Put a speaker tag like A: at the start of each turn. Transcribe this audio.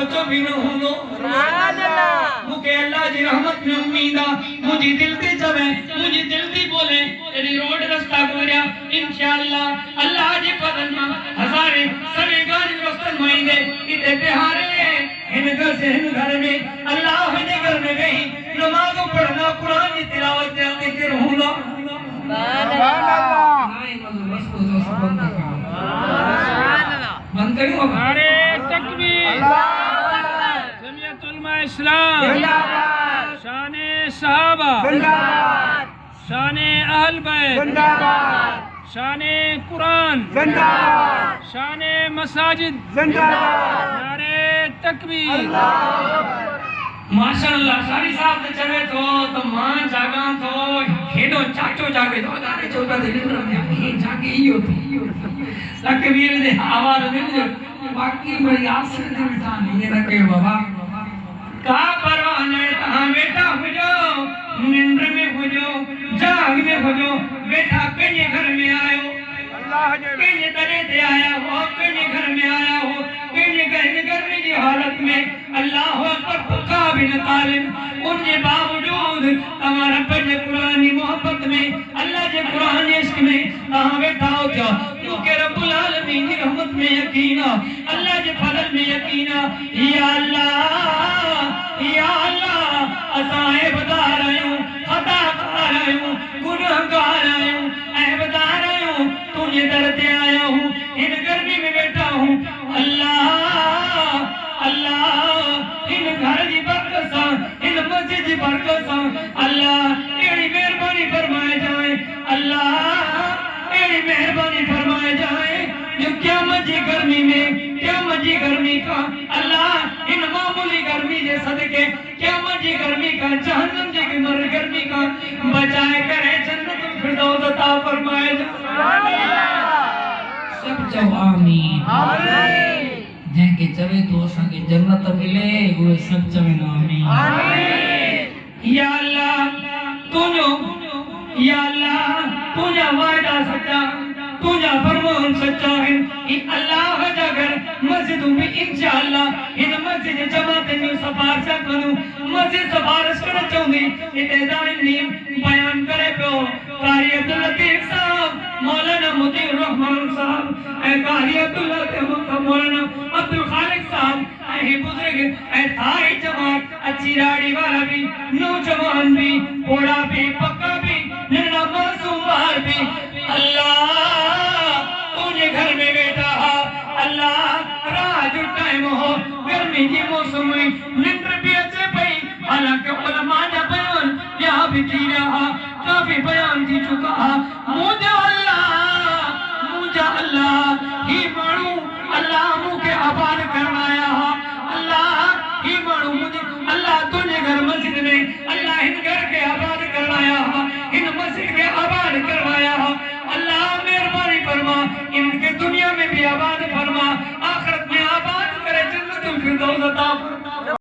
A: سوچو بھی نہ ہونو مکہ اللہ جی رحمت میں امیدہ مجھے دل تے چوے مجھے دل تے بولے تیری روڈ رستہ گوریا انشاءاللہ اللہ جی فضل ماں ہزارے سوے گانی رستن مائندے اتنے پیارے ہن گھر سے ہن گھر میں اللہ ہنے گھر میں گئی نمازوں پڑھنا قرآن کی تلاوت جاتے کے رہونا
B: نعرے تکبیر جمعیت علماء اسلام شان صحابہ شان اہل بیت شان قرآن شان مساجد نعرے تکبیر
A: ماشاءاللہ ساری صاحب تے چوے تو ماں جاگاں تو ہیڈو چاچو جاگے تو دارے چوتا دے لن رہے ہیں جاگے ہی ہوتی تکبیر دے آواز دے جو باقی بڑی آسر دے بیٹا نہیں رکھے بابا کا پروانے تہاں بیٹا ہو جو نندر میں ہو جو جاگ میں ہو جو بیٹا کنی گھر میں آئے ہو کنی درے دے آیا ہو کنی گھر میں آیا ہو کنی گھر میں جی حالت میں اللہ اکبر پکا بن طالب ان کے باوجود ہمارا پڑھے قرآنی محبت میں اللہ جے قرآن عشق میں کہاں بیٹھا ہو کیا کیونکہ رب العالمین کی رحمت میں یقینا اللہ جے فضل میں یقینا یا اللہ اسائے بتا رہے ہوں خطا کر رہے ہوں گناہ کر رہے ہوں اے بتا رہے ہوں تجھے درد آیا ہوں ان گرمی میں بیٹھا ہوں اللہ ان گھر کی برکت سے ان مسجد کی برکت سے اللہ ایڑی مہربانی فرمائے جائیں اللہ ایڑی مہربانی فرمائے جائیں جو قیامت کی گرمی میں قیامت کی گرمی کا اللہ ان معمولی گرمی کے صدقے قیامت کی گرمی کا جہنم کی گرمی کا بچائے کرے جنت الفردوس عطا فرمائے جائیں سب جو آمین جن کے چوے تو اساں کے جنت ملے وہ سب چوے نا آمین یا اللہ تجھا وعدہ سچا تجھا فرمان سچا ہے اللہ جا گھر مسجد میں انشاءاللہ ان مسجد جماعت میں سفارش کروں مسجد سفارش کرنا چاہوں اتدائن نیم بیان کرے پہ قاری عبداللطیف صاحب مولانا مدیر الرحمن صاحب اے قاری عبداللطیف مولانا عبدالخالق صاحب اے بزرگ اے تھائی جماعت اچھی راڑی والا بھی نوجوان بھی بوڑا بھی پکا بھی ننہ معصوم بار بھی اللہ تجھے گھر میں بیٹھا اللہ راج ٹائم ہو گرمی کی موسم میں نندر بھی اچھے پئی حالانکہ علماء نے بیان یہاں بھی کی رہا کافی بیان کی چکا مجھے اللہ ہی مانو اللہ مو کے آباد کر